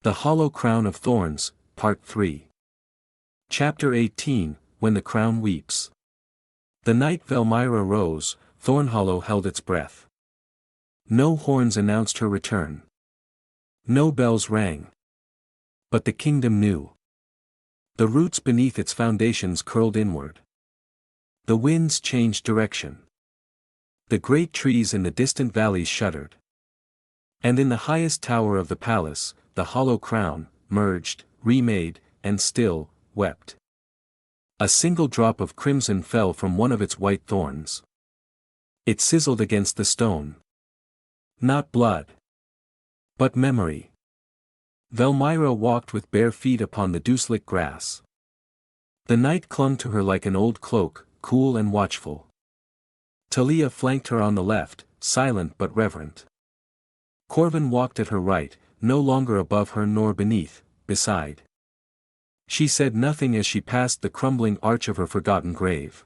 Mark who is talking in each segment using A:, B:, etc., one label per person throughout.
A: The Hollow Crown of Thorns, Part 3. Chapter 18, When the Crown Weeps. The night Velmyra rose, Thornhollow held its breath. No horns announced her return. No bells rang. But the kingdom knew. The roots beneath its foundations curled inward. The winds changed direction. The great trees in the distant valleys shuddered. And in the highest tower of the palace, the hollow crown, merged, remade, and still, wept. A single drop of crimson fell from one of its white thorns. It sizzled against the stone. Not blood. But memory. Velmyra walked with bare feet upon the dew-slick grass. The night clung to her like an old cloak, cool and watchful. Talia flanked her on the left, silent but reverent. Corven walked at her right, no longer above her nor beneath, beside. She said nothing as she passed the crumbling arch of her forgotten grave.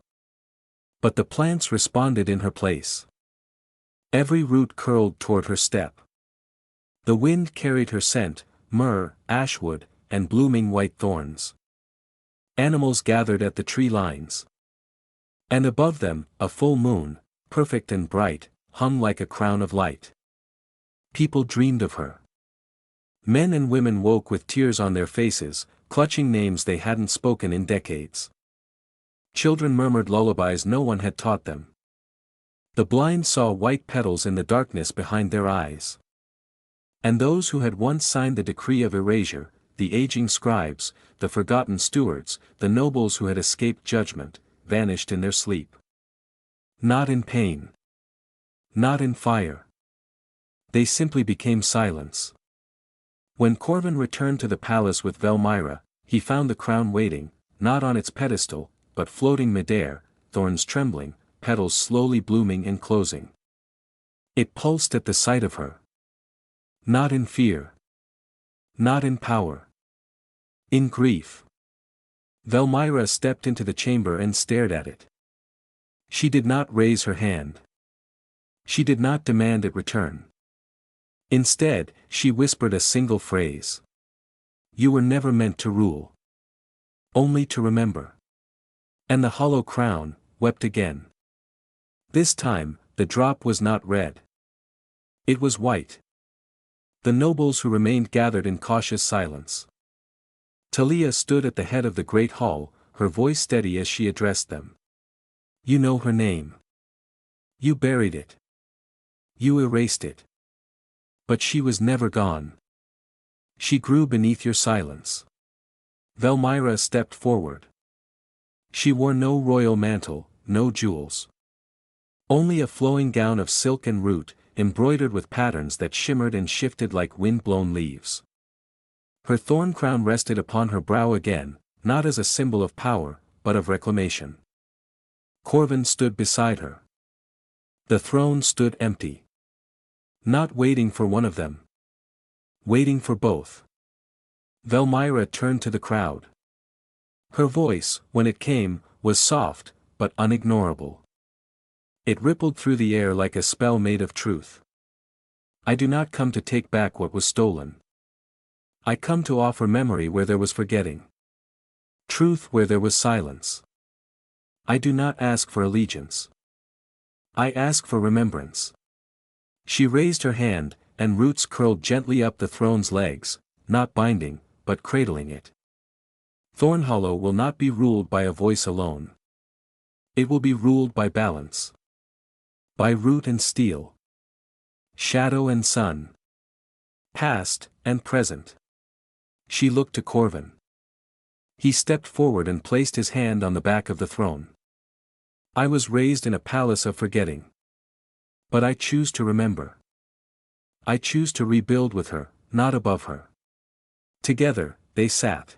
A: But the plants responded in her place. Every root curled toward her step. The wind carried her scent, myrrh, ashwood, and blooming white thorns. Animals gathered at the tree lines. And above them, a full moon, perfect and bright, hung like a crown of light. People dreamed of her. Men and women woke with tears on their faces, clutching names they hadn't spoken in decades. Children murmured lullabies no one had taught them. The blind saw white petals in the darkness behind their eyes. And those who had once signed the decree of erasure, the aging scribes, the forgotten stewards, the nobles who had escaped judgment, vanished in their sleep. Not in pain. Not in fire. They simply became silence. When Corven returned to the palace with Velmyra, he found the crown waiting, not on its pedestal, but floating midair, thorns trembling, petals slowly blooming and closing. It pulsed at the sight of her. Not in fear. Not in power. In grief. Velmyra stepped into the chamber and stared at it. She did not raise her hand. She did not demand it return. Instead, she whispered a single phrase. You were never meant to rule. Only to remember. And the hollow crown wept again. This time, the drop was not red. It was white. The nobles who remained gathered in cautious silence. Talia stood at the head of the great hall, her voice steady as she addressed them. You know her name. You buried it. You erased it. But she was never gone. She grew beneath your silence. Velmyra stepped forward. She wore no royal mantle, no jewels. Only a flowing gown of silk and root, embroidered with patterns that shimmered and shifted like wind-blown leaves. Her thorn crown rested upon her brow again, not as a symbol of power, but of reclamation. Corven stood beside her. The throne stood empty. Not waiting for one of them. Waiting for both. Velmyra turned to the crowd. Her voice, when it came, was soft, but unignorable. It rippled through the air like a spell made of truth. I do not come to take back what was stolen. I come to offer memory where there was forgetting. Truth where there was silence. I do not ask for allegiance. I ask for remembrance. She raised her hand, and roots curled gently up the throne's legs, not binding, but cradling it. Thornhollow will not be ruled by a voice alone. It will be ruled by balance. By root and steel. Shadow and sun. Past and present. She looked to Corven. He stepped forward and placed his hand on the back of the throne. I was raised in a palace of forgetting. But I choose to remember. I choose to rebuild with her, not above her. Together, they sat.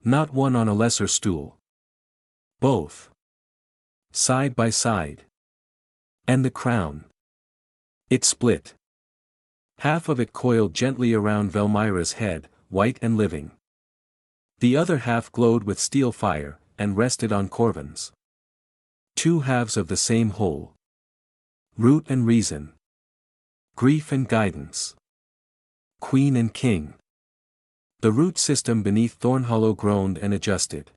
A: Not one on a lesser stool. Both. Side by side. And the crown. It split. Half of it coiled gently around Velmyra's head, white and living. The other half glowed with steel fire, and rested on Corven's. Two halves of the same whole. Root and reason. Grief and guidance. Queen and king. The root system beneath Thornhollow groaned and adjusted.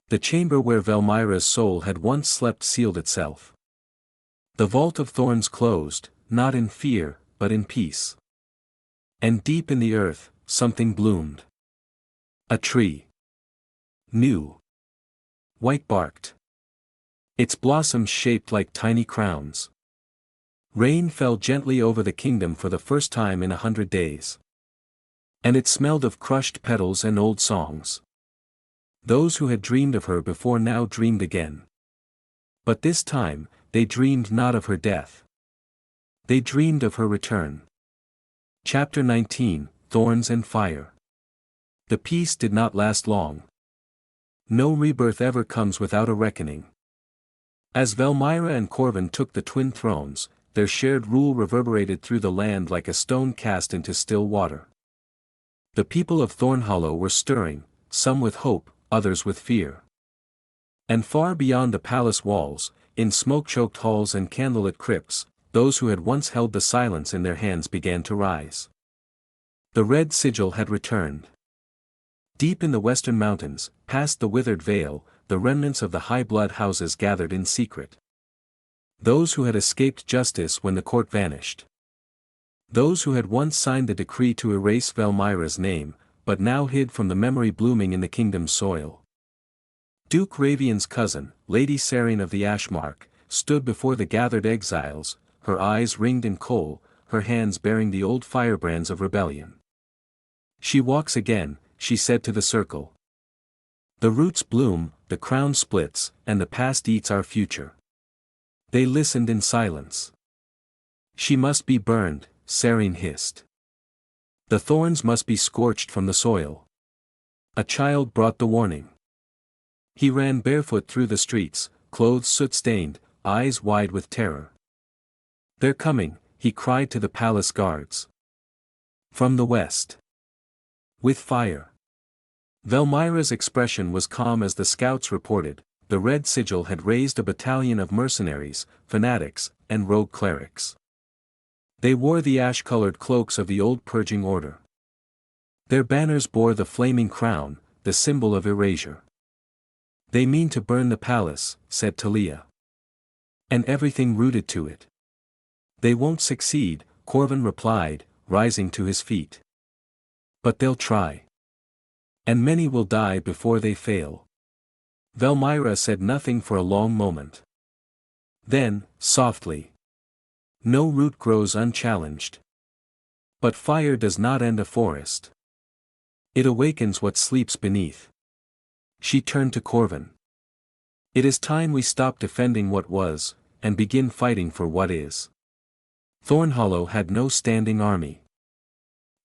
A: The chamber where Velmyra's soul had once slept sealed itself. The vault of thorns closed, not in fear, but in peace. And deep in the earth, something bloomed. A tree. New. White-barked. Its blossoms shaped like tiny crowns. Rain fell gently over the kingdom for the first time in 100 days. And it smelled of crushed petals and old songs. Those who had dreamed of her before now dreamed again. But this time, they dreamed not of her death. They dreamed of her return. Chapter 19, Thorns and Fire. The peace did not last long. No rebirth ever comes without a reckoning. As Velmyra and Corven took the twin thrones, their shared rule reverberated through the land like a stone cast into still water. The people of Thornhollow were stirring, some with hope, others with fear. And far beyond the palace walls, in smoke-choked halls and candlelit crypts, those who had once held the silence in their hands began to rise. The red sigil had returned. Deep in the western mountains, past the withered vale, the remnants of the high-blood houses gathered in secret. Those who had escaped justice when the court vanished. Those who had once signed the decree to erase Velmyra's name, but now hid from the memory blooming in the kingdom's soil. Duke Ravian's cousin, Lady Sarene of the Ashmark, stood before the gathered exiles, her eyes ringed in kohl, her hands bearing the old firebrands of rebellion. She walks again, she said to the circle. The roots bloom, the crown splits, and the past eats our future. They listened in silence. She must be burned, Sarene hissed. The thorns must be scorched from the soil. A child brought the warning. He ran barefoot through the streets, clothes soot-stained, eyes wide with terror. They're coming, he cried to the palace guards. From the west. With fire. Velmyra's expression was calm as the scouts reported. The red sigil had raised a battalion of mercenaries, fanatics, and rogue clerics. They wore the ash-colored cloaks of the old purging order. Their banners bore the flaming crown, the symbol of erasure. They mean to burn the palace, said Talia. And everything rooted to it. They won't succeed, Corven replied, rising to his feet. But they'll try. And many will die before they fail. Velmyra said nothing for a long moment. Then, softly. No root grows unchallenged. But fire does not end a forest. It awakens what sleeps beneath. She turned to Corven. It is time we stop defending what was, and begin fighting for what is. Thornhollow had no standing army.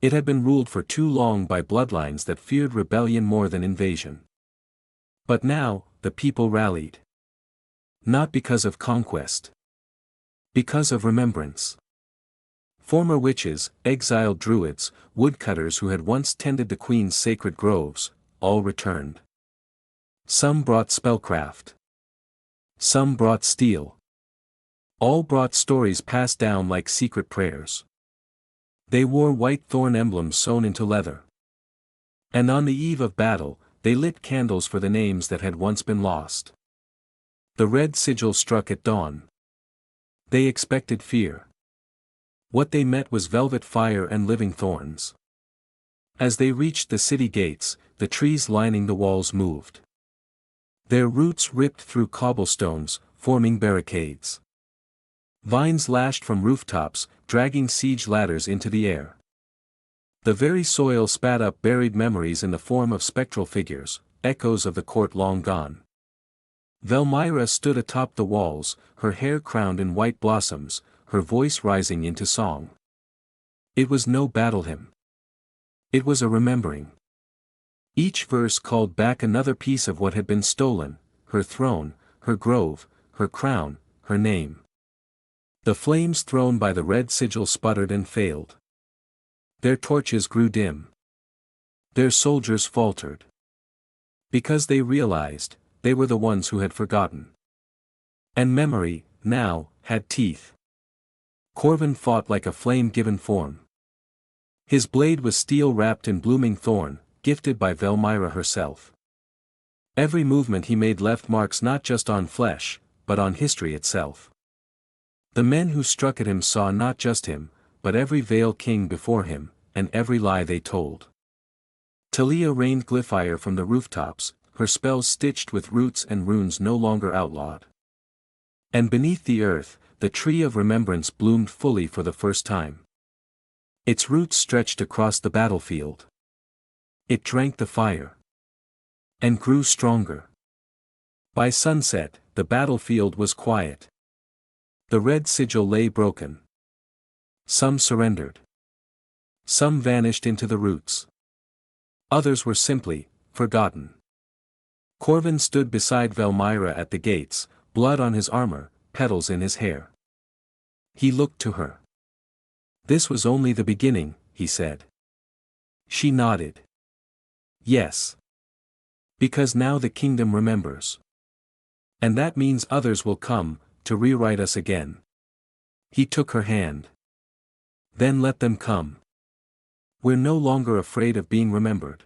A: It had been ruled for too long by bloodlines that feared rebellion more than invasion. But now, the people rallied. Not because of conquest. Because of remembrance. Former witches, exiled druids, woodcutters who had once tended the queen's sacred groves, all returned. Some brought spellcraft. Some brought steel. All brought stories passed down like secret prayers. They wore white thorn emblems sewn into leather. And on the eve of battle, they lit candles for the names that had once been lost. The red sigil struck at dawn. They expected fear. What they met was velvet fire and living thorns. As they reached the city gates, the trees lining the walls moved. Their roots ripped through cobblestones, forming barricades. Vines lashed from rooftops, dragging siege ladders into the air. The very soil spat up buried memories in the form of spectral figures, echoes of the court long gone. Velmyra stood atop the walls, her hair crowned in white blossoms, her voice rising into song. It was no battle hymn. It was a remembering. Each verse called back another piece of what had been stolen, her throne, her grove, her crown, her name. The flames thrown by the red sigil sputtered and failed. Their torches grew dim. Their soldiers faltered. Because they realized, they were the ones who had forgotten. And memory, now, had teeth. Corven fought like a flame given form. His blade was steel wrapped in blooming thorn, gifted by Velmyra herself. Every movement he made left marks not just on flesh, but on history itself. The men who struck at him saw not just him, but every Vale King before him, and every lie they told. Talia rained glyphire from the rooftops, her spells stitched with roots and runes no longer outlawed. And beneath the earth, the tree of remembrance bloomed fully for the first time. Its roots stretched across the battlefield. It drank the fire. And grew stronger. By sunset, the battlefield was quiet. The red sigil lay broken. Some surrendered. Some vanished into the roots. Others were simply forgotten. Corven stood beside Velmyra at the gates, blood on his armor, petals in his hair. He looked to her. "This was only the beginning," he said. She nodded. "Yes. Because now the kingdom remembers. And that means others will come, to rewrite us again." He took her hand. "Then let them come. We're no longer afraid of being remembered."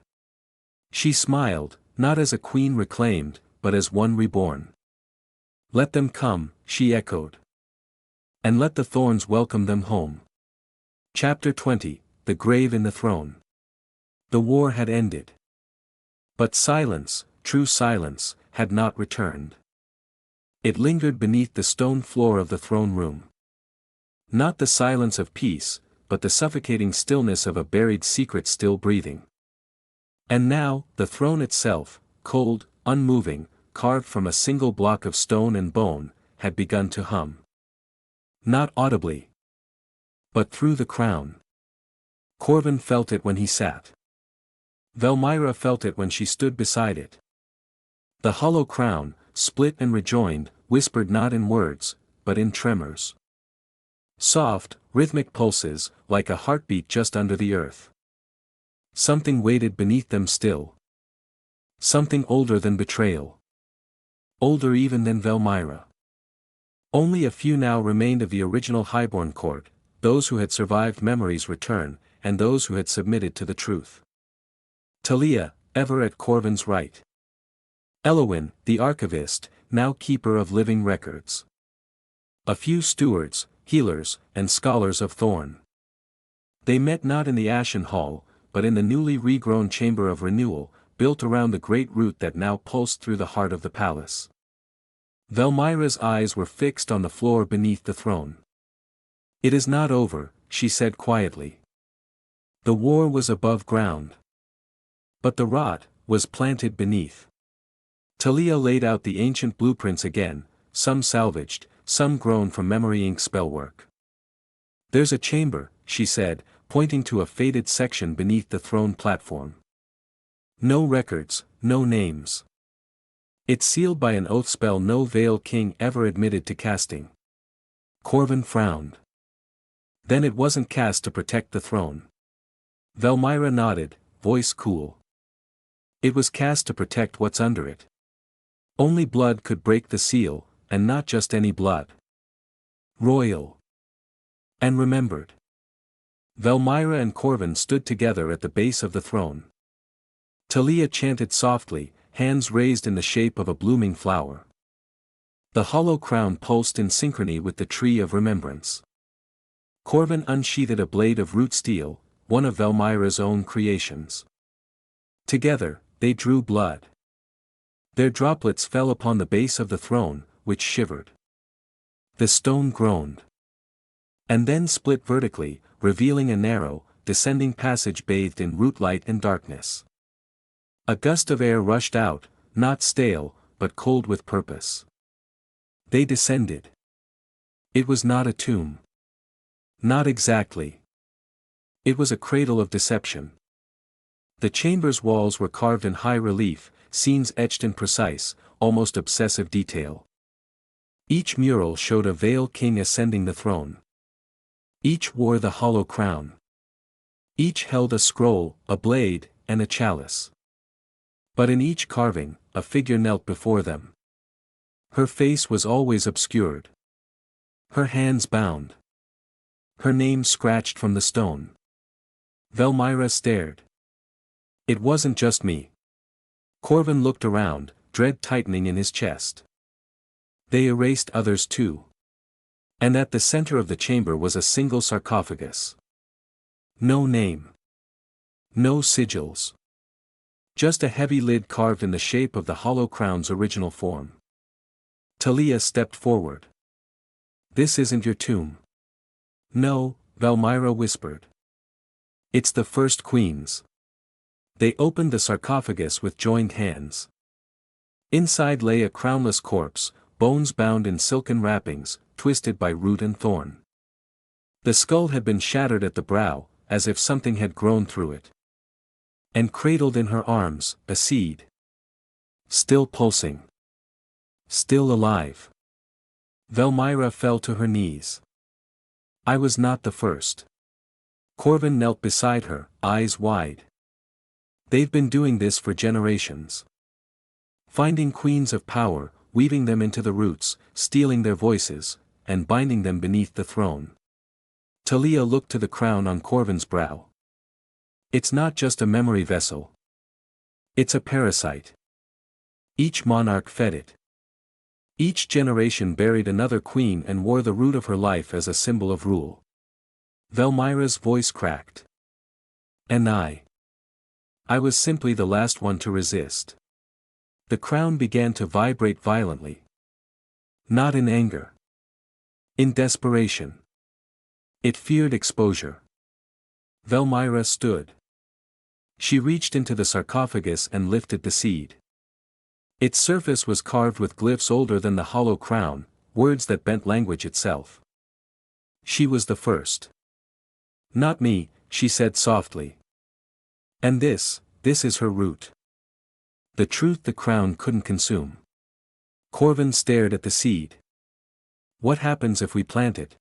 A: She smiled, not as a queen reclaimed, but as one reborn. "Let them come," she echoed. "And let the thorns welcome them home." Chapter 20, The Grave in the Throne. The war had ended. But silence, true silence, had not returned. It lingered beneath the stone floor of the throne room. Not the silence of peace, but the suffocating stillness of a buried secret still breathing. And now, the throne itself, cold, unmoving, carved from a single block of stone and bone, had begun to hum. Not audibly, but through the crown. Corven felt it when he sat. Velmyra felt it when she stood beside it. The hollow crown, split and rejoined, whispered not in words, but in tremors. Soft, rhythmic pulses, like a heartbeat just under the earth. Something waited beneath them still. Something older than betrayal. Older even than Velmyra. Only a few now remained of the original highborn court, those who had survived memory's return, and those who had submitted to the truth. Talia, ever at Corven's right. Elowin, the archivist, now keeper of living records. A few stewards, healers, and scholars of Thorn. They met not in the Ashen Hall, but in the newly regrown chamber of renewal, built around the great root that now pulsed through the heart of the palace. Velmyra's eyes were fixed on the floor beneath the throne. "It is not over," she said quietly. The war was above ground. But the rot was planted beneath. Talia laid out the ancient blueprints again, some salvaged, some grown from memory ink spellwork. "There's a chamber," she said, pointing to a faded section beneath the throne platform. "No records, no names. It's sealed by an oath spell no Vale King ever admitted to casting." Corven frowned. "Then it wasn't cast to protect the throne." Velmyra nodded, voice cool. "It was cast to protect what's under it. Only blood could break the seal, and not just any blood. Royal. And remembered." Velmyra and Corven stood together at the base of the throne. Talia chanted softly, hands raised in the shape of a blooming flower. The hollow crown pulsed in synchrony with the tree of remembrance. Corven unsheathed a blade of root steel, one of Velmyra's own creations. Together, they drew blood. Their droplets fell upon the base of the throne, which shivered. The stone groaned. And then split vertically, revealing a narrow, descending passage bathed in root light and darkness. A gust of air rushed out, not stale, but cold with purpose. They descended. It was not a tomb. Not exactly. It was a cradle of deception. The chamber's walls were carved in high relief, scenes etched in precise, almost obsessive detail. Each mural showed a Vale King ascending the throne. Each wore the hollow crown. Each held a scroll, a blade, and a chalice. But in each carving, a figure knelt before them. Her face was always obscured. Her hands bound. Her name scratched from the stone. Velmyra stared. It wasn't just me. Corven looked around, dread tightening in his chest. They erased others too. And at the center of the chamber was a single sarcophagus. No name. No sigils. Just a heavy lid carved in the shape of the hollow crown's original form. Talia stepped forward. This isn't your tomb. No, Velmyra whispered. It's the first queen's. They opened the sarcophagus with joined hands. Inside lay a crownless corpse, bones bound in silken wrappings, twisted by root and thorn. The skull had been shattered at the brow, as if something had grown through it. And cradled in her arms, a seed. Still pulsing. Still alive. Velmyra fell to her knees. I was not the first. Corven knelt beside her, eyes wide. They've been doing this for generations. Finding queens of power, weaving them into the roots, stealing their voices, and binding them beneath the throne. Talia looked to the crown on Corven's brow. It's not just a memory vessel. It's a parasite. Each monarch fed it. Each generation buried another queen and wore the root of her life as a symbol of rule. Velmyra's voice cracked. And I was simply the last one to resist. The crown began to vibrate violently. Not in anger. In desperation. It feared exposure. Velmyra stood. She reached into the sarcophagus and lifted the seed. Its surface was carved with glyphs older than the hollow crown, words that bent language itself. She was the first. Not me, she said softly. And this is her root. The truth the crown couldn't consume. Corven stared at the seed. What happens if we plant it?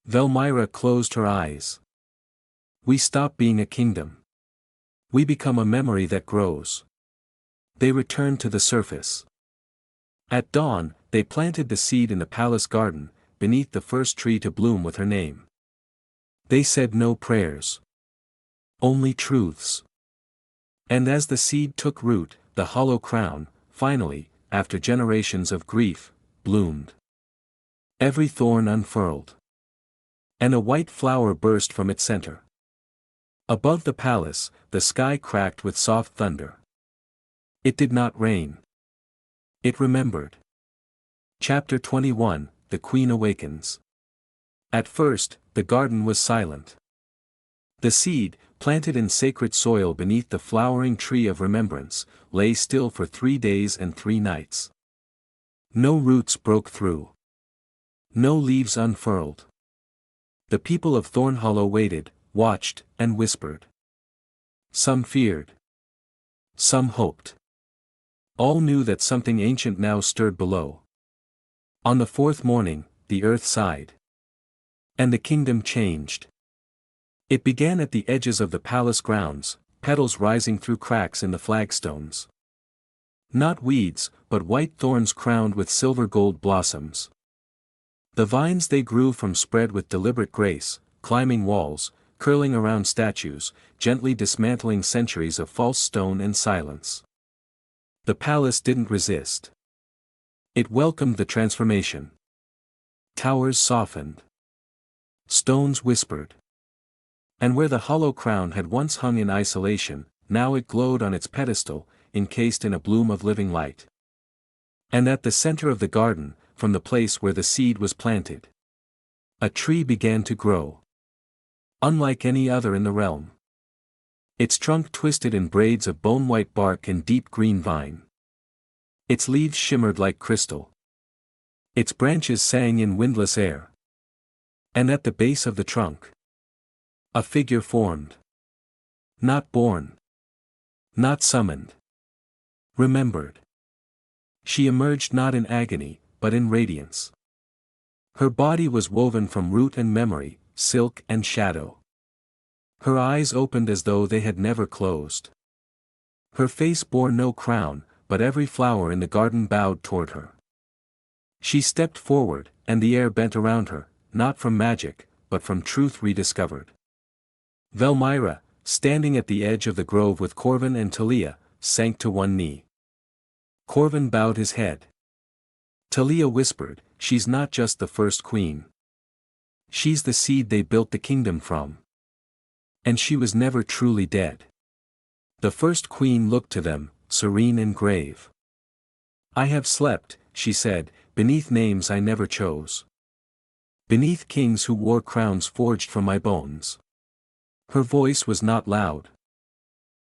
A: Velmyra closed her eyes. We stop being a kingdom. We become a memory that grows. They returned to the surface. At dawn, they planted the seed in the palace garden, beneath the first tree to bloom with her name. They said no prayers. Only truths. And as the seed took root, the hollow crown, finally, after generations of grief, bloomed. Every thorn unfurled. And a white flower burst from its center. Above the palace, the sky cracked with soft thunder. It did not rain. It remembered. Chapter 21, The Queen Awakens. At first, the garden was silent. The seed, planted in sacred soil beneath the flowering tree of remembrance, lay still for 3 days and 3 nights. No roots broke through. No leaves unfurled. The people of Thornhollow waited, watched, and whispered. Some feared. Some hoped. All knew that something ancient now stirred below. On the 4th morning, the earth sighed. And the kingdom changed. It began at the edges of the palace grounds, petals rising through cracks in the flagstones. Not weeds, but white thorns crowned with silver gold blossoms. The vines they grew from spread with deliberate grace, climbing walls, curling around statues, gently dismantling centuries of false stone and silence. The palace didn't resist. It welcomed the transformation. Towers softened. Stones whispered. And where the hollow crown had once hung in isolation, now it glowed on its pedestal, encased in a bloom of living light. And at the center of the garden, from the place where the seed was planted, a tree began to grow. Unlike any other in the realm. Its trunk twisted in braids of bone-white bark and deep green vine. Its leaves shimmered like crystal. Its branches sang in windless air. And at the base of the trunk, a figure formed. Not born. Not summoned. Remembered. She emerged not in agony, but in radiance. Her body was woven from root and memory, silk and shadow. Her eyes opened as though they had never closed. Her face bore no crown, but every flower in the garden bowed toward her. She stepped forward, and the air bent around her, not from magic, but from truth rediscovered. Velmyra, standing at the edge of the grove with Corven and Talia, sank to one knee. Corven bowed his head. Talia whispered, "She's not just the first queen. She's the seed they built the kingdom from. And she was never truly dead." The first queen looked to them, serene and grave. "I have slept," she said, "beneath names I never chose. Beneath kings who wore crowns forged from my bones." Her voice was not loud.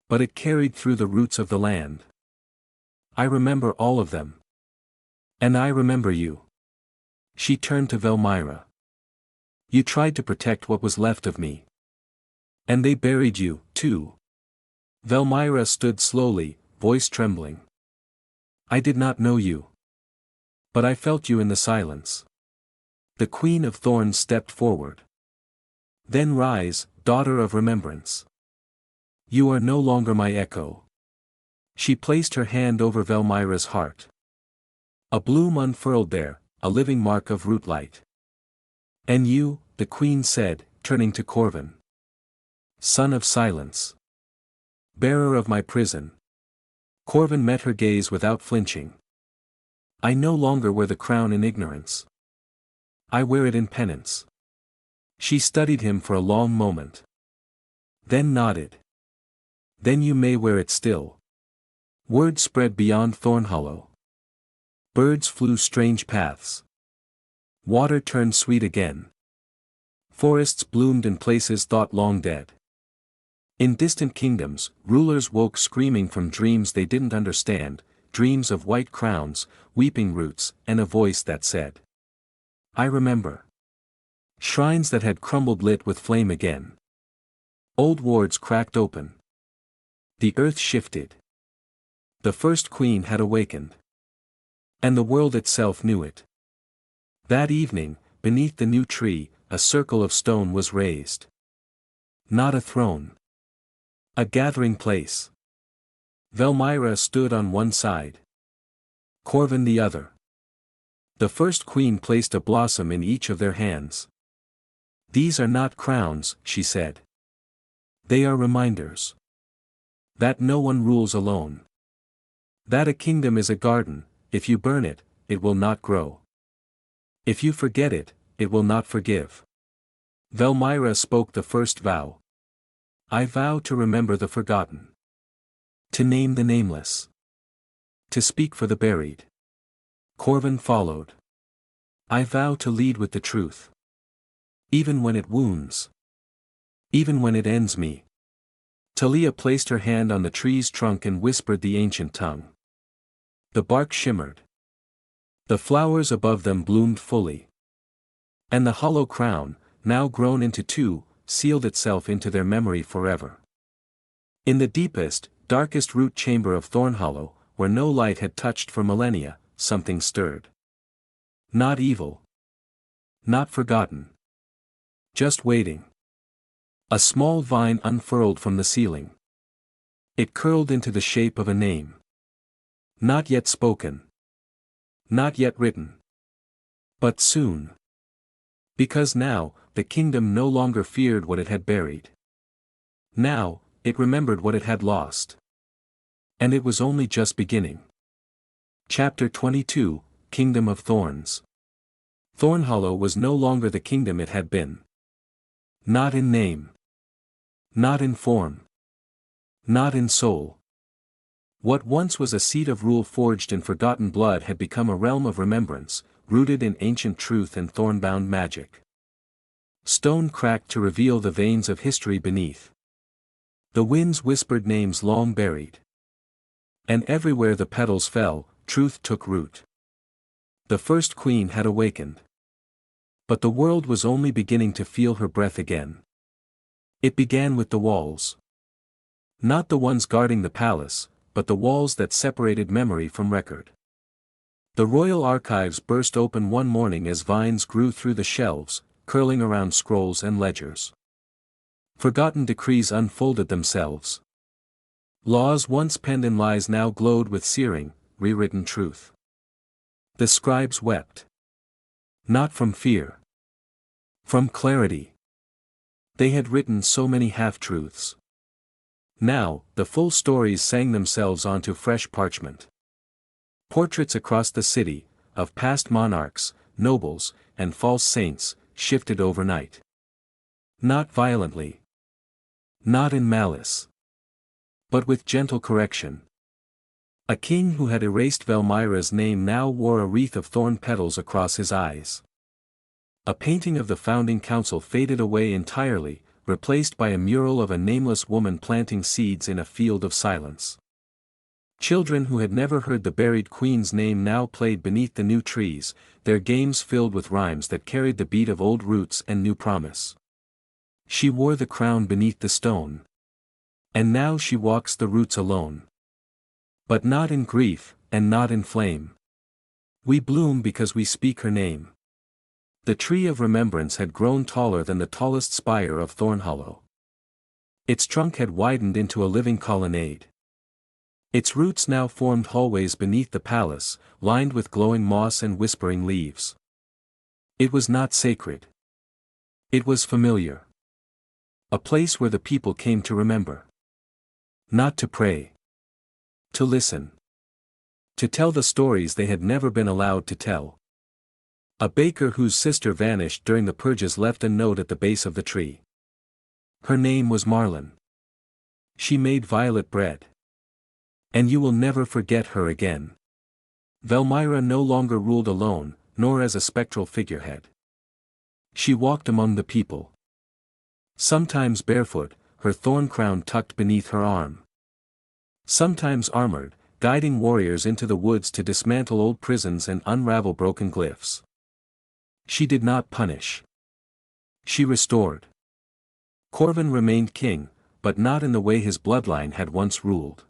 A: But it carried through the roots of the land. "I remember all of them. And I remember you." She turned to Velmyra. "You tried to protect what was left of me. And they buried you, too." Velmyra stood slowly, voice trembling. "I did not know you. But I felt you in the silence." The Queen of Thorns stepped forward. "Then rise, daughter of remembrance. You are no longer my echo." She placed her hand over Velmyra's heart. A bloom unfurled there, a living mark of root light. "And you," the queen said, turning to Corven. "Son of silence. Bearer of my prison." Corven met her gaze without flinching. "I no longer wear the crown in ignorance. I wear it in penance." She studied him for a long moment. Then nodded. "Then you may wear it still." Word spread beyond Thornhollow. Birds flew strange paths. Water turned sweet again. Forests bloomed in places thought long dead. In distant kingdoms, rulers woke screaming from dreams they didn't understand, dreams of white crowns, weeping roots, and a voice that said, "I remember." Shrines that had crumbled lit with flame again. Old wards cracked open. The earth shifted. The first queen had awakened. And the world itself knew it. That evening, beneath the new tree, a circle of stone was raised. Not a throne. A gathering place. Velmyra stood on one side. Corven the other. The first queen placed a blossom in each of their hands. "These are not crowns," she said. "They are reminders. That no one rules alone. That a kingdom is a garden, if you burn it, it will not grow. If you forget it, it will not forgive." Velmyra spoke the first vow. "I vow to remember the forgotten. To name the nameless. To speak for the buried." Corven followed. "I vow to lead with the truth. Even when it wounds. Even when it ends me." Talia placed her hand on the tree's trunk and whispered the ancient tongue. The bark shimmered. The flowers above them bloomed fully. And the hollow crown, now grown into two, sealed itself into their memory forever. In the deepest, darkest root chamber of Thornhollow, where no light had touched for millennia, something stirred. Not evil. Not forgotten. Just waiting. A small vine unfurled from the ceiling. It curled into the shape of a name. Not yet spoken. Not yet written. But soon. Because now, the kingdom no longer feared what it had buried. Now, it remembered what it had lost. And it was only just beginning. Chapter 22, Kingdom of Thorns. Thornhollow was no longer the kingdom it had been. Not in name. Not in form. Not in soul. What once was a seat of rule forged in forgotten blood had become a realm of remembrance, rooted in ancient truth and thornbound magic. Stone cracked to reveal the veins of history beneath. The winds whispered names long buried. And everywhere the petals fell, truth took root. The first queen had awakened. But the world was only beginning to feel her breath again. It began with the walls. Not the ones guarding the palace, but the walls that separated memory from record. The royal archives burst open one morning as vines grew through the shelves, curling around scrolls and ledgers. Forgotten decrees unfolded themselves. Laws once penned in lies now glowed with searing, rewritten truth. The scribes wept. Not from fear. From clarity. They had written so many half-truths. Now, the full stories sang themselves onto fresh parchment. Portraits across the city, of past monarchs, nobles, and false saints, shifted overnight. Not violently. Not in malice. But with gentle correction. A king who had erased Velmyra's name now wore a wreath of thorn petals across his eyes. A painting of the founding council faded away entirely, replaced by a mural of a nameless woman planting seeds in a field of silence. Children who had never heard the buried queen's name now played beneath the new trees, their games filled with rhymes that carried the beat of old roots and new promise. She wore the crown beneath the stone. And now she walks the roots alone. But not in grief, and not in flame. We bloom because we speak her name. The tree of remembrance had grown taller than the tallest spire of Thornhollow. Its trunk had widened into a living colonnade. Its roots now formed hallways beneath the palace, lined with glowing moss and whispering leaves. It was not sacred. It was familiar. A place where the people came to remember. Not to pray. To listen. To tell the stories they had never been allowed to tell. A baker whose sister vanished during the purges left a note at the base of the tree. Her name was Marlin. She made violet bread. And you will never forget her again. Velmyra no longer ruled alone, nor as a spectral figurehead. She walked among the people. Sometimes barefoot, her thorn crown tucked beneath her arm. Sometimes armored, guiding warriors into the woods to dismantle old prisons and unravel broken glyphs. She did not punish. She restored. Corven remained king, but not in the way his bloodline had once ruled.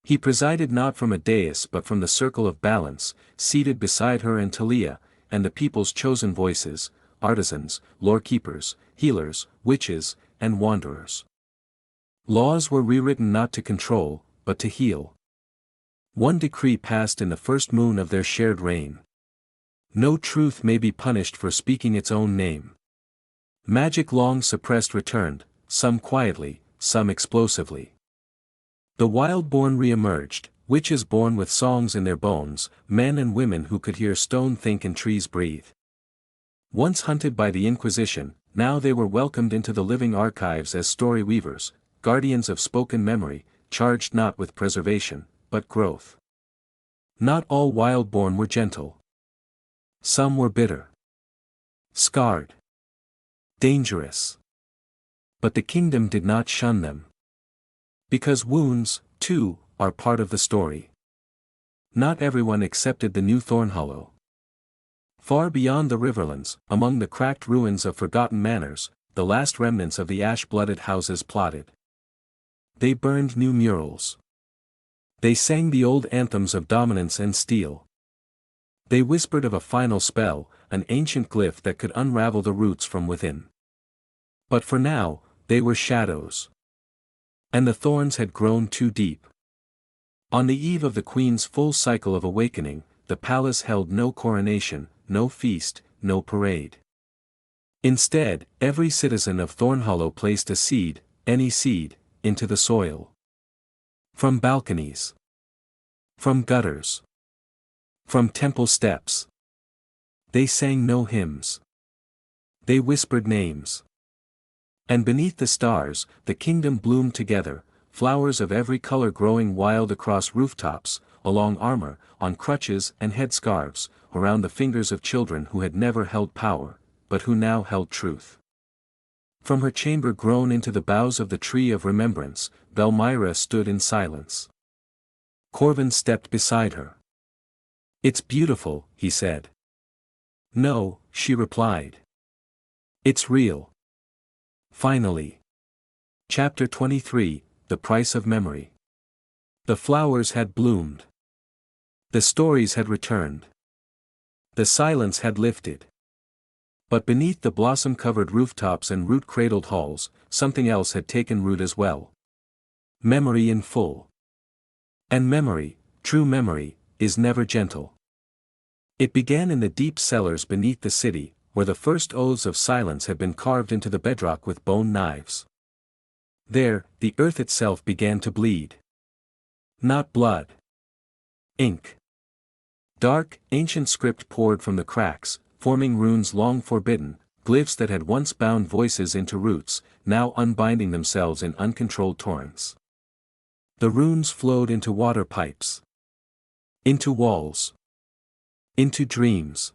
A: He presided not from a dais but from the circle of balance, seated beside her and Talia, and the people's chosen voices, artisans, lore-keepers, healers, witches, and wanderers. Laws were rewritten not to control, but to heal. One decree passed in the first moon of their shared reign. No truth may be punished for speaking its own name. Magic long suppressed returned, some quietly, some explosively. The wild-born re-emerged, witches born with songs in their bones, men and women who could hear stone think and trees breathe. Once hunted by the Inquisition, now they were welcomed into the living archives as story weavers, guardians of spoken memory, charged not with preservation, but growth. Not all wild-born were gentle. Some were bitter. Scarred. Dangerous. But the kingdom did not shun them. Because wounds, too, are part of the story. Not everyone accepted the new Thornhollow. Far beyond the riverlands, among the cracked ruins of forgotten manors, the last remnants of the ash-blooded houses plotted. They burned new murals. They sang the old anthems of dominance and steel. They whispered of a final spell, an ancient glyph that could unravel the roots from within. But for now, they were shadows. And the thorns had grown too deep. On the eve of the queen's full cycle of awakening, the palace held no coronation, no feast, no parade. Instead, every citizen of Thornhollow placed a seed, any seed, into the soil. From balconies. From gutters. From temple steps. They sang no hymns. They whispered names. And beneath the stars, the kingdom bloomed together, flowers of every color growing wild across rooftops, along armor, on crutches and headscarves, around the fingers of children who had never held power, but who now held truth. From her chamber grown into the boughs of the tree of remembrance, Velmyra stood in silence. Corven stepped beside her. "It's beautiful," he said. "No," she replied. "It's real." Finally. Chapter 23, The Price of Memory. The flowers had bloomed. The stories had returned. The silence had lifted. But beneath the blossom-covered rooftops and root-cradled halls, something else had taken root as well. Memory in full. And memory, true memory, is never gentle. It began in the deep cellars beneath the city, where the first oaths of silence had been carved into the bedrock with bone knives. There, the earth itself began to bleed. Not blood. Ink. Dark, ancient script poured from the cracks, forming runes long forbidden, glyphs that had once bound voices into roots, now unbinding themselves in uncontrolled torrents. The runes flowed into water pipes. Into walls. Into dreams.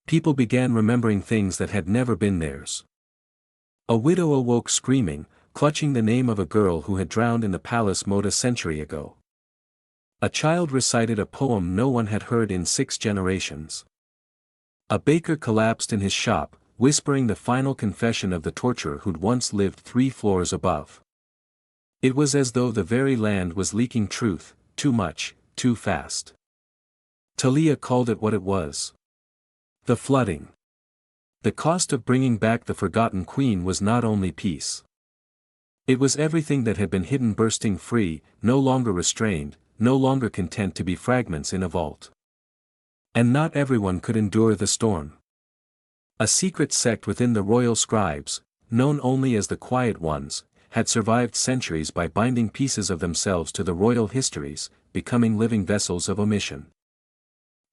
A: People began remembering things that had never been theirs. A widow awoke screaming, clutching the name of a girl who had drowned in the palace moat a century ago. A child recited a poem no one had heard in 6 generations. A baker collapsed in his shop, whispering the final confession of the torturer who'd once lived 3 floors above. It was as though the very land was leaking truth, too much, too fast. Talia called it what it was. The flooding. The cost of bringing back the forgotten queen was not only peace. It was everything that had been hidden bursting free, no longer restrained, no longer content to be fragments in a vault. And not everyone could endure the storm. A secret sect within the royal scribes, known only as the Quiet Ones, had survived centuries by binding pieces of themselves to the royal histories, becoming living vessels of omission.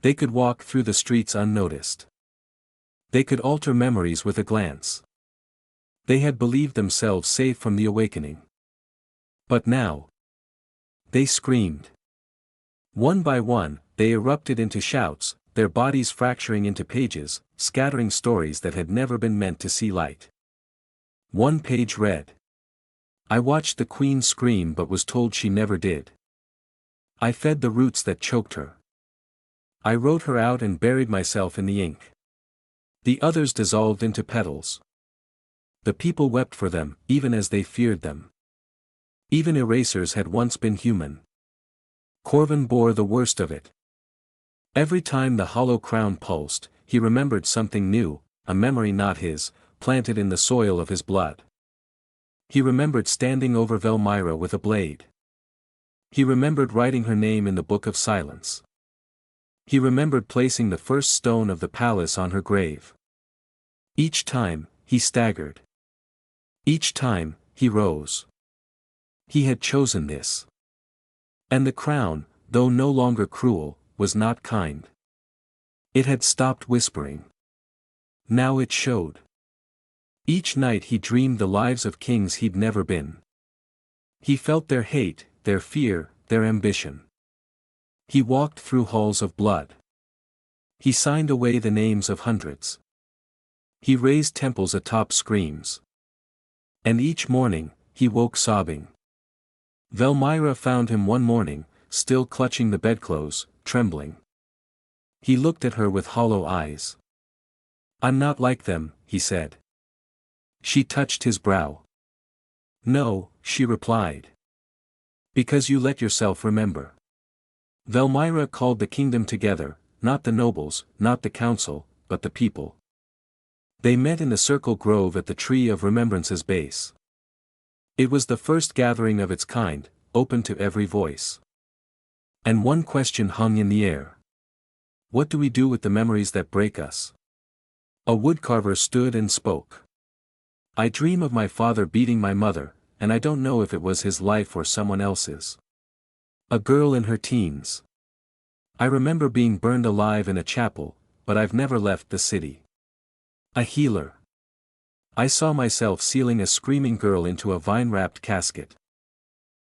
A: They could walk through the streets unnoticed. They could alter memories with a glance. They had believed themselves safe from the awakening. But now, they screamed. One by one, they erupted into shouts, their bodies fracturing into pages, scattering stories that had never been meant to see light. One page read. I watched the queen scream but was told she never did. I fed the roots that choked her. I wrote her out and buried myself in the ink. The others dissolved into petals. The people wept for them, even as they feared them. Even erasers had once been human. Corven bore the worst of it. Every time the hollow crown pulsed, he remembered something new, a memory not his, planted in the soil of his blood. He remembered standing over Velmyra with a blade. He remembered writing her name in the book of silence. He remembered placing the first stone of the palace on her grave. Each time, he staggered. Each time, he rose. He had chosen this. And the crown, though no longer cruel, was not kind. It had stopped whispering. Now it showed. Each night he dreamed the lives of kings he'd never been. He felt their hate, their fear, their ambition. He walked through halls of blood. He signed away the names of hundreds. He raised temples atop screams. And each morning, he woke sobbing. Velmyra found him one morning, still clutching the bedclothes, trembling. He looked at her with hollow eyes. I'm not like them, he said. She touched his brow. No, she replied. Because you let yourself remember. Velmyra called the kingdom together, not the nobles, not the council, but the people. They met in the circle grove at the Tree of Remembrance's base. It was the first gathering of its kind, open to every voice. And one question hung in the air. What do we do with the memories that break us? A woodcarver stood and spoke. I dream of my father beating my mother, and I don't know if it was his life or someone else's. A girl in her teens. I remember being burned alive in a chapel, but I've never left the city. A healer. I saw myself sealing a screaming girl into a vine-wrapped casket.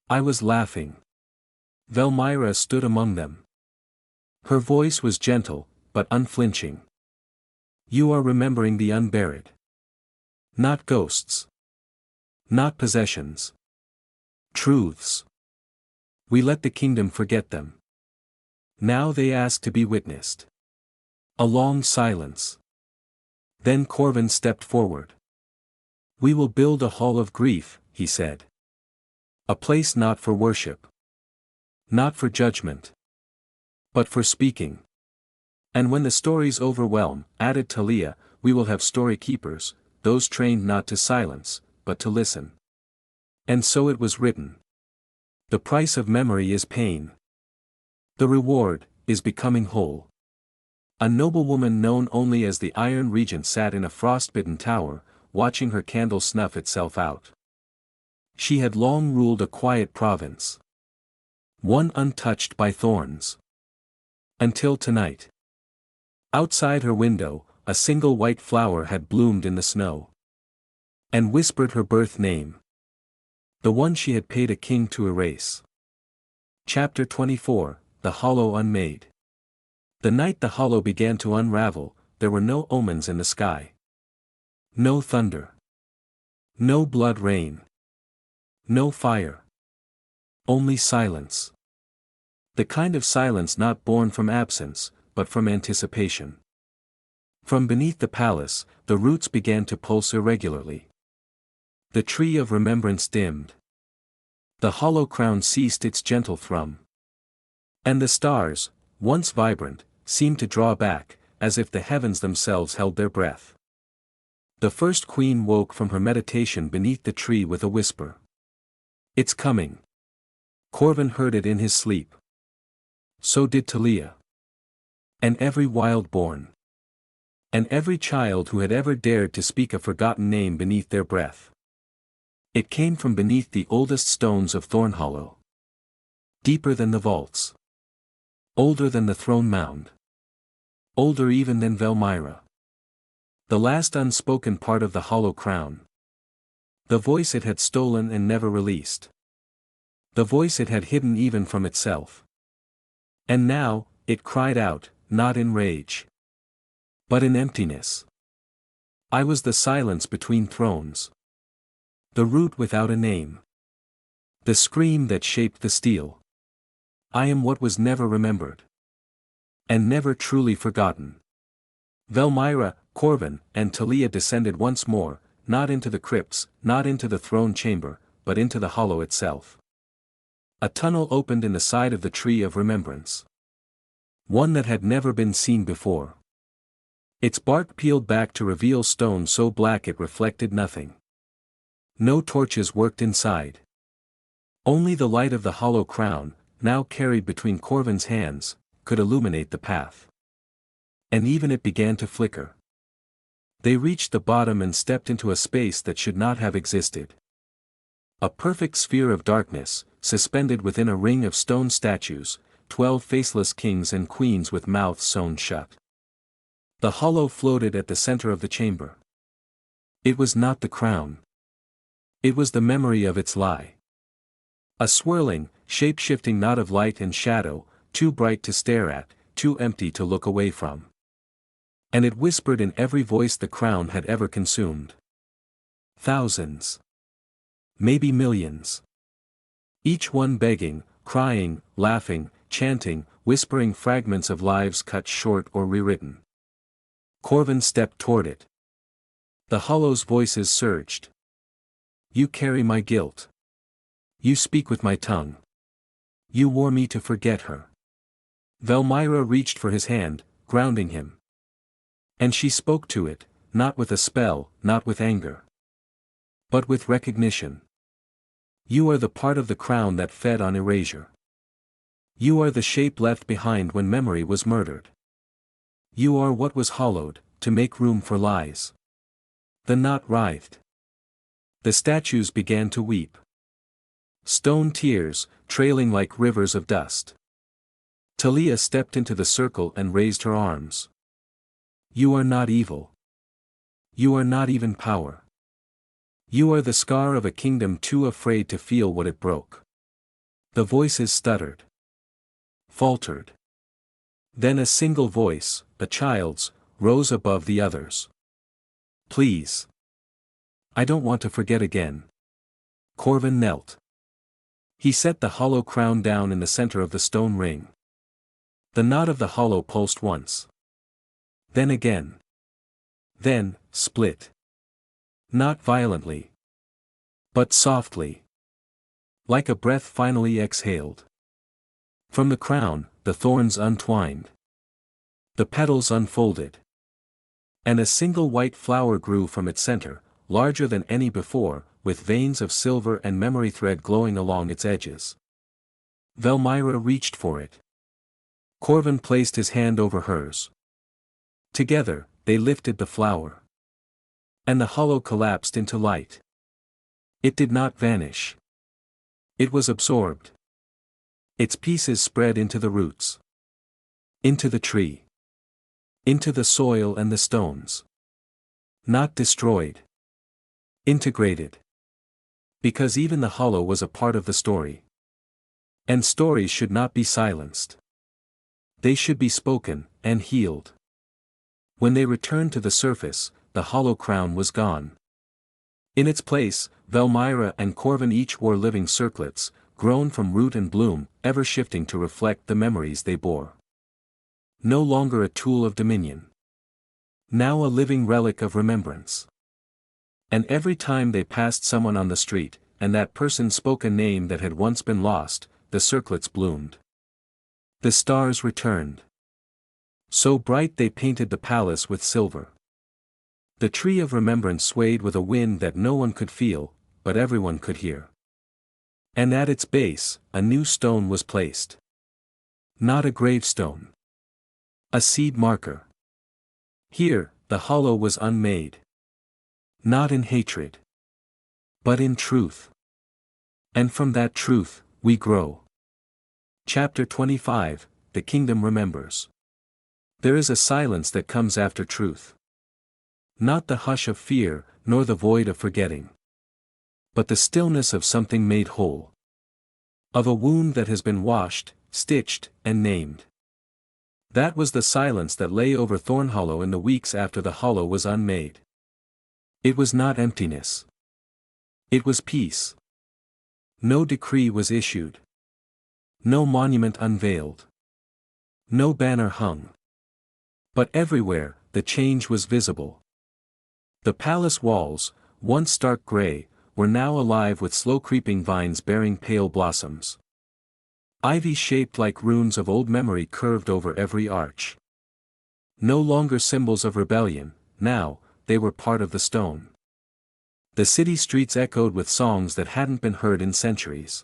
A: I was laughing. Velmyra stood among them. Her voice was gentle, but unflinching. You are remembering the unburied. Not ghosts. Not possessions. Truths. We let the kingdom forget them. Now they ask to be witnessed. A long silence. Then Corven stepped forward. We will build a hall of grief, he said. A place not for worship. Not for judgment. But for speaking. And when the stories overwhelm, added Talia, we will have story keepers, those trained not to silence, but to listen. And so it was written. The price of memory is pain. The reward is becoming whole. A noblewoman known only as the Iron Regent sat in a frostbitten tower, watching her candle snuff itself out. She had long ruled a quiet province, one untouched by thorns. Until tonight. Outside her window, a single white flower had bloomed in the snow. And whispered her birth name. The one she had paid a king to erase. Chapter 24, The Hollow Unmade. The night the hollow began to unravel, there were no omens in the sky. No thunder. No blood rain. No fire. Only silence. The kind of silence not born from absence, but from anticipation. From beneath the palace, the roots began to pulse irregularly. The tree of remembrance dimmed. The hollow crown ceased its gentle thrum. And the stars, once vibrant, seemed to draw back, as if the heavens themselves held their breath. The first queen woke from her meditation beneath the tree with a whisper. "It's coming." Corven heard it in his sleep. So did Talia. And every wild-born. And every child who had ever dared to speak a forgotten name beneath their breath. It came from beneath the oldest stones of Thornhollow. Deeper than the vaults. Older than the throne mound. Older even than Velmyra. The last unspoken part of the hollow crown. The voice it had stolen and never released. The voice it had hidden even from itself. And now, it cried out, not in rage. But in emptiness. I was the silence between thrones. The root without a name. The scream that shaped the steel. I am what was never remembered. And never truly forgotten. Velmyra, Corven, and Talia descended once more, not into the crypts, not into the throne chamber, but into the hollow itself. A tunnel opened in the side of the tree of remembrance. One that had never been seen before. Its bark peeled back to reveal stone so black it reflected nothing. No torches worked inside. Only the light of the hollow crown, now carried between Corven's hands, could illuminate the path. And even it began to flicker. They reached the bottom and stepped into a space that should not have existed. A perfect sphere of darkness, suspended within a ring of stone statues, 12 faceless kings and queens with mouths sewn shut. The hollow floated at the center of the chamber. It was not the crown. It was the memory of its lie. A swirling, shape-shifting knot of light and shadow, too bright to stare at, too empty to look away from. And it whispered in every voice the crown had ever consumed. Thousands. Maybe millions. Each one begging, crying, laughing, chanting, whispering fragments of lives cut short or rewritten. Corven stepped toward it. The hollow's voices surged. You carry my guilt. You speak with my tongue. You wore me to forget her. Velmyra reached for his hand, grounding him. And she spoke to it, not with a spell, not with anger. But with recognition. You are the part of the crown that fed on erasure. You are the shape left behind when memory was murdered. You are what was hollowed, to make room for lies. The knot writhed. The statues began to weep. Stone tears, trailing like rivers of dust. Talia stepped into the circle and raised her arms. You are not evil. You are not even power. You are the scar of a kingdom too afraid to feel what it broke. The voices stuttered. Faltered. Then a single voice, a child's, rose above the others. Please. I don't want to forget again. Corven knelt. He set the hollow crown down in the center of the stone ring. The knot of the hollow pulsed once. Then again. Then, split. Not violently. But softly. Like a breath finally exhaled. From the crown, the thorns untwined. The petals unfolded. And a single white flower grew from its center, larger than any before, with veins of silver and memory thread glowing along its edges. Velmyra reached for it. Corven placed his hand over hers. Together, they lifted the flower. And the hollow collapsed into light. It did not vanish. It was absorbed. Its pieces spread into the roots. Into the tree. Into the soil and the stones. Not destroyed. Integrated. Because even the hollow was a part of the story. And stories should not be silenced. They should be spoken, and healed. When they returned to the surface, the hollow crown was gone. In its place, Velmyra and Corven each wore living circlets, grown from root and bloom, ever shifting to reflect the memories they bore. No longer a tool of dominion. Now a living relic of remembrance. And every time they passed someone on the street, and that person spoke a name that had once been lost, the circlets bloomed. The stars returned. So bright they painted the palace with silver. The tree of remembrance swayed with a wind that no one could feel, but everyone could hear. And at its base, a new stone was placed. Not a gravestone. A seed marker. Here, the hollow was unmade. Not in hatred. But in truth. And from that truth, we grow. Chapter 25, The Kingdom Remembers. There is a silence that comes after truth. Not the hush of fear, nor the void of forgetting. But the stillness of something made whole. Of a wound that has been washed, stitched, and named. That was the silence that lay over Thornhollow in the weeks after the hollow was unmade. It was not emptiness. It was peace. No decree was issued. No monument unveiled. No banner hung. But everywhere, the change was visible. The palace walls, once stark gray, were now alive with slow-creeping vines bearing pale blossoms. Ivy shaped like runes of old memory curved over every arch. No longer symbols of rebellion, now, they were part of the stone. The city streets echoed with songs that hadn't been heard in centuries.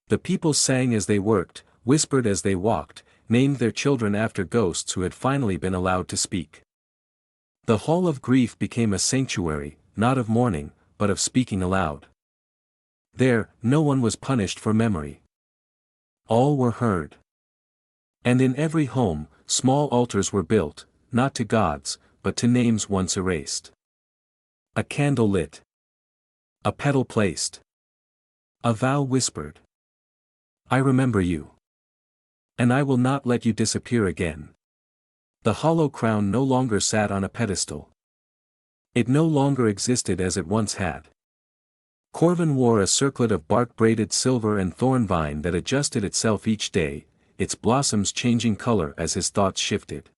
A: The people sang as they worked, whispered as they walked, named their children after ghosts who had finally been allowed to speak. The hall of grief became a sanctuary, not of mourning, but of speaking aloud. There, no one was punished for memory. All were heard. And in every home, small altars were built, not to gods, but to names once erased. A candle lit. A petal placed. A vow whispered. I remember you. And I will not let you disappear again. The hollow crown no longer sat on a pedestal. It no longer existed as it once had. Corven wore a circlet of bark-braided silver and thorn vine that adjusted itself each day, its blossoms changing color as his thoughts shifted.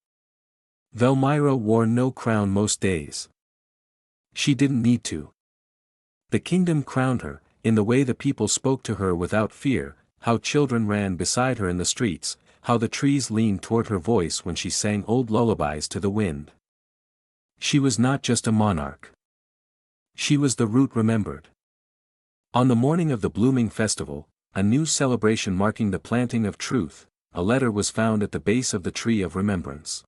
A: Velmyra wore no crown most days. She didn't need to. The kingdom crowned her, in the way the people spoke to her without fear, how children ran beside her in the streets, how the trees leaned toward her voice when she sang old lullabies to the wind. She was not just a monarch. She was the root remembered. On the morning of the blooming festival, a new celebration marking the planting of truth, a letter was found at the base of the tree of remembrance.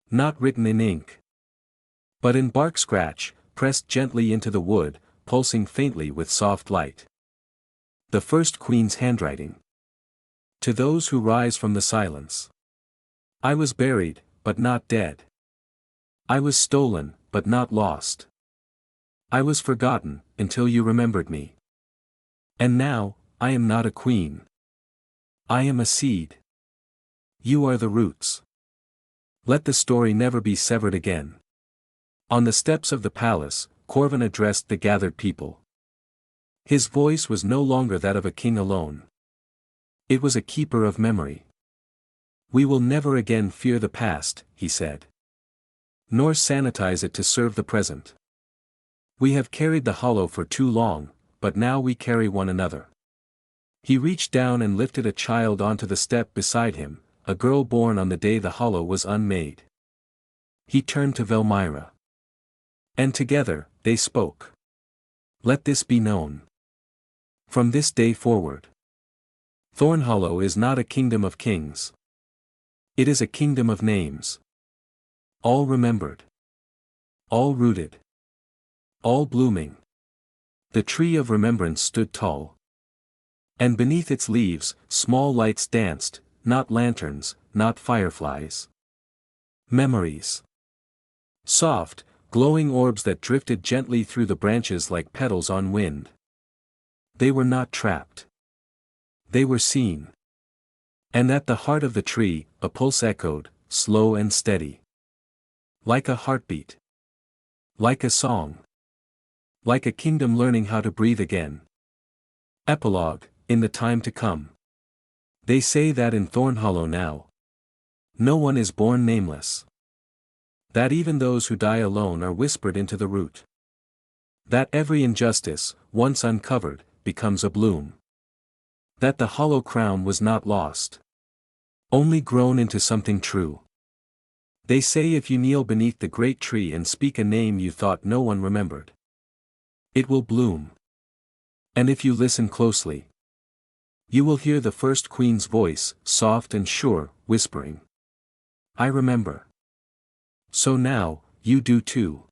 A: Not written in ink, but in bark scratch, pressed gently into the wood, pulsing faintly with soft light. The first queen's handwriting. To those who rise from the silence. I was buried, but not dead. I was stolen, but not lost. I was forgotten, until you remembered me. And now, I am not a queen. I am a seed. You are the roots. Let the story never be severed again. On the steps of the palace, Corven addressed the gathered people. His voice was no longer that of a king alone. It was a keeper of memory. We will never again fear the past, he said. Nor sanitize it to serve the present. We have carried the hollow for too long, but now we carry one another. He reached down and lifted a child onto the step beside him, a girl born on the day the hollow was unmade. He turned to Velmyra. And together, they spoke. Let this be known. From this day forward, Thornhollow is not a kingdom of kings. It is a kingdom of names. All remembered. All rooted. All blooming. The tree of remembrance stood tall. And beneath its leaves, small lights danced, not lanterns, not fireflies. Memories. Soft, glowing orbs that drifted gently through the branches like petals on wind. They were not trapped. They were seen. And at the heart of the tree, a pulse echoed, slow and steady. Like a heartbeat. Like a song. Like a kingdom learning how to breathe again. Epilogue, in the time to come. They say that in Thornhollow now, no one is born nameless. That even those who die alone are whispered into the root. That every injustice, once uncovered, becomes a bloom. That the hollow crown was not lost. Only grown into something true. They say if you kneel beneath the great tree and speak a name you thought no one remembered, it will bloom. And if you listen closely, you will hear the first queen's voice, soft and sure, whispering, I remember. So now, you do too.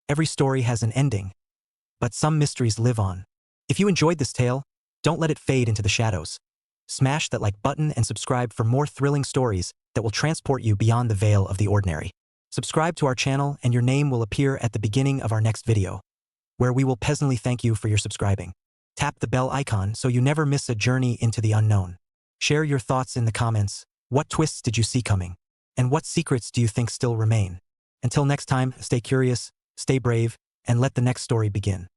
B: Every story has an ending, but some mysteries live on. If you enjoyed this tale, don't let it fade into the shadows. Smash that like button and subscribe for more thrilling stories that will transport you beyond the veil of the ordinary. Subscribe to our channel and your name will appear at the beginning of our next video, where we will personally thank you for your subscribing. Tap the bell icon so you never miss a journey into the unknown. Share your thoughts in the comments. What twists did you see coming? And what secrets do you think still remain? Until next time, stay curious, stay brave, and let the next story begin.